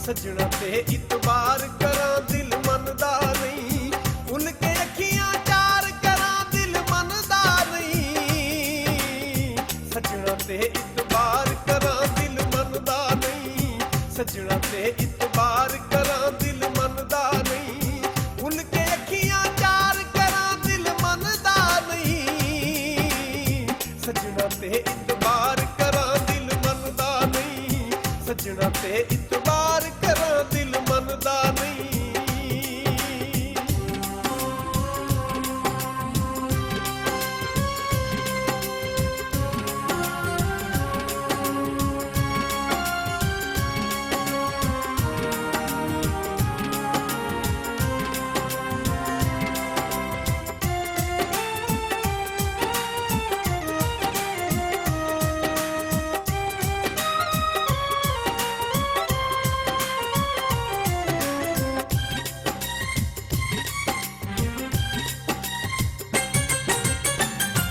ਸੱਜਣਾ ਤੇ ਇਤਬਾਰ ਕਰਾਂ ਦਿਲ ਮੰਨਦਾ ਨਹੀਂ, ਭੁੱਲ ਕੇ ਅੱਖੀਆਂ ਚਾਰ ਕਰਾਂ ਦਿਲ ਮੰਨਦਾ ਨਹੀਂ। ਸੱਜਣਾ ਤੇ ਇਤਬਾਰ ਕਰਾਂ ਦਿਲ ਮੰਨਦਾ ਨਹੀਂ, ਸੱਜਣਾ ਤੇ ਇਤਬਾਰ ਕਰਾਂ ਦਿਲ ਮੰਨਦਾ ਨਹੀਂ, ਭੁੱਲ ਕੇ ਅੱਖੀਆਂ ਚਾਰ ਕਰਾਂ ਦਿਲ ਮੰਨਦਾ ਨਹੀਂ। ਸੱਜਣਾ ਤੇ ਇਤਬਾਰ ਕਰਾਂ ਦਿਲ ਮੰਨਦਾ ਨਹੀਂ, ਸੱਜਣਾ ਤੇ ਇਤਬਾਰ ਕਰਾਂ ਦਿਲ ਮੰਨਦਾ ਨਹੀਂ।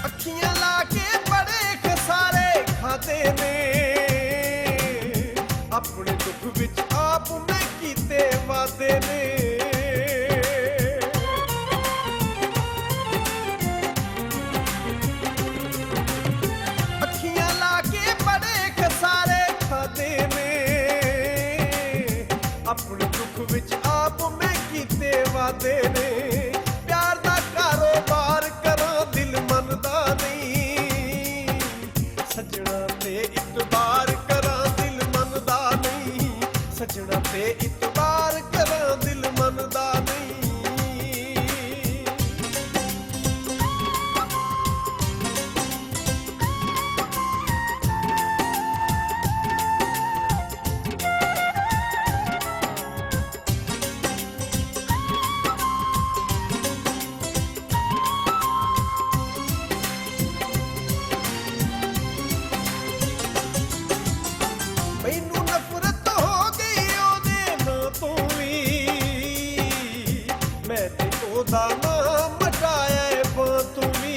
ਅੱਖੀਆਂ ਲਾ ਕੇ ਬੜੇ ਖਸਾਰੇ ਖਾਦੇ ਨੇ, ਆਪਣੇ ਦੁੱਖ ਵਿੱਚ ਆਪ ਮੈਂ ਕੀਤੇ ਵਾਦੇ ਨੇ। ਅੱਖੀਆਂ ਲਾ ਕੇ ਬੜੇ ਖਸਾਰੇ ਖਾਦੇ ਨੇ, ਆਪਣੇ ਦੁੱਖ ਵਿੱਚ ਆਪ ਮੈਂ ਕੀਤੇ ਵਾਦੇ ਨੇ। ਪਿਆਰ ਦਾ ਕਾਰੋਬਾਰ ਕਰਾਂ ਦਿਲ ਮੰਨਦਾ ਨਹੀਂ, ਸੱਜਣਾ ਤੇ ਇਤਬਾਰ ਕਰਾਂ ਦਿਲ ਮੰਨਦਾ ਨਹੀਂ, ਸੱਜਣਾ ਤੇ ਇਤਬਾਰ ਕਰਾਂ ਦਿਲ ਮੰਨਦਾ ਨਹੀਂ। ਮੈਨੂੰ ਨਫ਼ਰਤ ਹੋ ਗਈ ਉਹਦੇ ਨਾਂ ਤੋਂ ਵੀ, ਮੈਂ ਤੇ ਉਹਦਾ ਨਾਮ ਮਟਾਇਆ ਏ ਬਾਂ ਤੋਂ ਵੀ।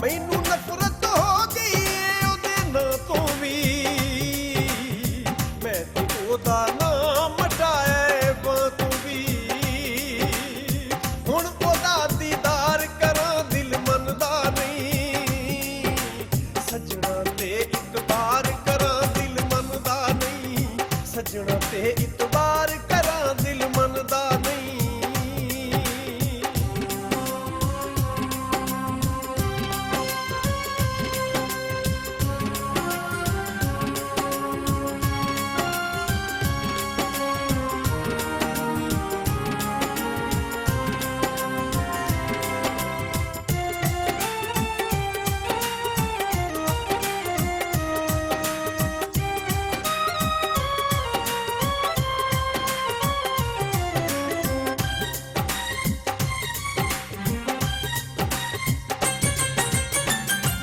ਮੈਨੂੰ ਨਫ਼ਰਤ ਹੋ ਗਈ ਉਹਦੇ ਨਾਂ ਤੋਂ ਵੀ, ਮੈਂ ਤੇ ਉਹਦਾ ਨਾਮ ਮਟਾਇਆ ਏ ਬਾਂ ਤੋਂ ਵੀ। ਹੁਣ ਉਹਦਾ ਦੀਦਾਰ ਕਰਾਂ ਦਿਲ ਮੰਨਦਾ ਨਹੀਂ, ਸੱਜਣਾ ਤੇ ਇਤਬਾਰ ਕਰਾਂ ਦਿਲ ਮੰਨਦਾ ਨਹੀਂ, ਸੱਜਣਾ ਤੇ ਇਤਬਾਰ ਕਰਾਂ ਦਿਲ ਮੰਨਦਾ ਨਹੀਂ।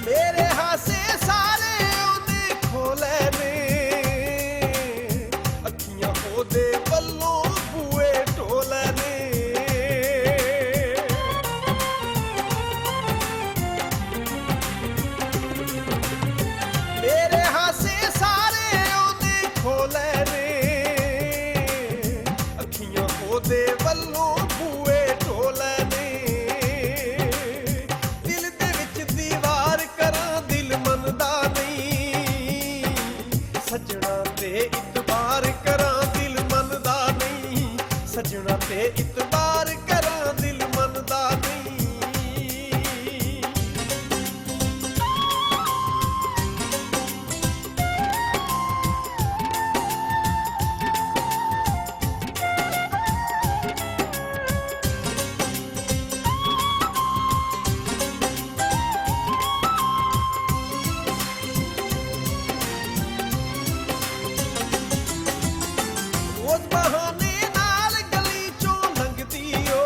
ਮੇਰੇ ਹਾਸੇ ਸਾਰੇ ਉਹਨੇ ਖੋਲੇ ਨੇ, ਅੱਖੀਆਂ ਉਹਦੇ ਵੱਲੋਂ ਬੂਏ ਢੋਲੇ ਨੇ। ਮੇਰੇ ਹਾਸੇ ਸਾਰੇ ਉਹਨੇ ਖੋਲੇ ਨੇ, ਅੱਖੀਆਂ ਉਹਦੇ ਵੱਲੋਂ ਬੂਏ ਢੋਲੇ ਨੇ। ਦਿਲ ਦੇ ਵਿੱਚ ਦੀਵਾਰ ਕਰਾਂ ਦਿਲ ਮੰਨਦਾ ਨਹੀਂ, ਸੱਜਣਾ ਤੇ ਇਤਬਾਰ ਕਰਾਂ ਦਿਲ ਮੰਨਦਾ ਨਹੀਂ, ਸੱਜਣਾ ਤੇ ਇਤਬਾਰ ਕਰਾਂ ਦਿਲ ਮੰਨਦਾ ਨਹੀਂ। ਰੋਜ਼ ਬਹਾਨੇ ਨਾਲ ਗਲੀ ਚੋਂ ਲੰਘਦੀ ਓ,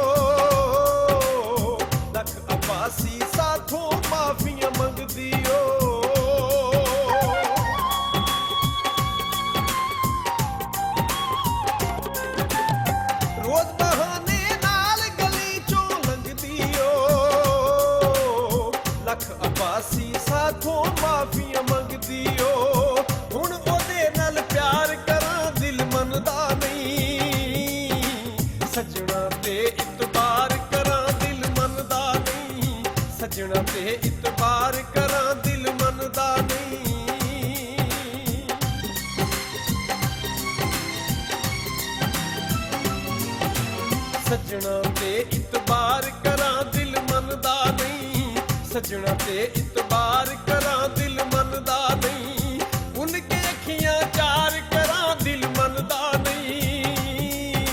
ਲੱਖ ਅਬਾਸੀ ਸਾਥੋਂ ਮਾਫੀਆਂ ਮੰਗਦੀ ਓ। ਰੋਜ਼ ਬਹਾਨੇ ਨਾਲ ਗਲੀ ਚੋਂ ਲੰਘਦੀ ਓ, ਲੱਖ ਅਬਾਸੀ ਸੀ ਸਾਥੋਂ ਮਾਫੀਆਂ ਮੰਗਦੀ ਓ ਹੁਣ ਉਹਦੇ ਨਾਲ ਪਿਆਰ ਕਰਾਂ ਦਿਲ ਮੰਨਦਾ ਨਹੀਂ ਸੱਜਣਾ ਤੇ ਇਤਬਾਰ ਕਰਾਂ ਦਿਲ ਮੰਨਦਾ ਨਹੀਂ ਸੱਜਣਾ ਤੇ ਇਤਬਾਰ ਕਰਾਂ ਦਿਲ ਮੰਨਦਾ ਨਹੀਂ ਸੱਜਣਾ ਤੇ ਇਤਬਾਰ ਕਰਾਂ ਦਿਲ ਮੰਨਦਾ ਨਹੀਂ ਸੱਜਣਾ ਤੇ ਇਤਬਾਰ ਕਰਾਂ ਦਿਲ ਮੰਨਦਾ ਨਹੀਂ ਉਨ ਕੇ ਅੱਖੀਆਂ ਚਾਰ ਕਰਾਂ ਦਿਲ ਮੰਨਦਾ ਨਹੀਂ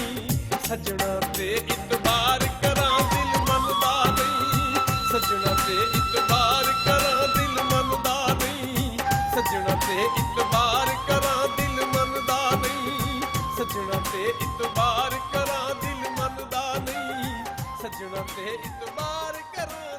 ਸੱਜਣਾ ਤੇ ਇਤਬਾਰ ਕਰਾਂ ਦਿਲ ਮੰਨਦਾ ਨਹੀਂ ਸੱਜਣਾ ਤੇ ਇਤਬਾਰ ਕਰਾਂ ਦਿਲ ਮੰਨਦਾ ਨਹੀਂ ਸੱਜਣਾ ਤੇ ਇਤਬਾਰ ਕਰਾਂ ਦਿਲ ਮੰਨਦਾ ਨਹੀਂ ਸੱਜਣਾ ਤੇ ਇਤਬਾਰ ਕਰਾਂ ਦਿਲ ਮੰਨਦਾ ਨਹੀਂ ਸੱਜਣਾ ਤੇ ਇਤਬਾਰ ਕਰਾਂ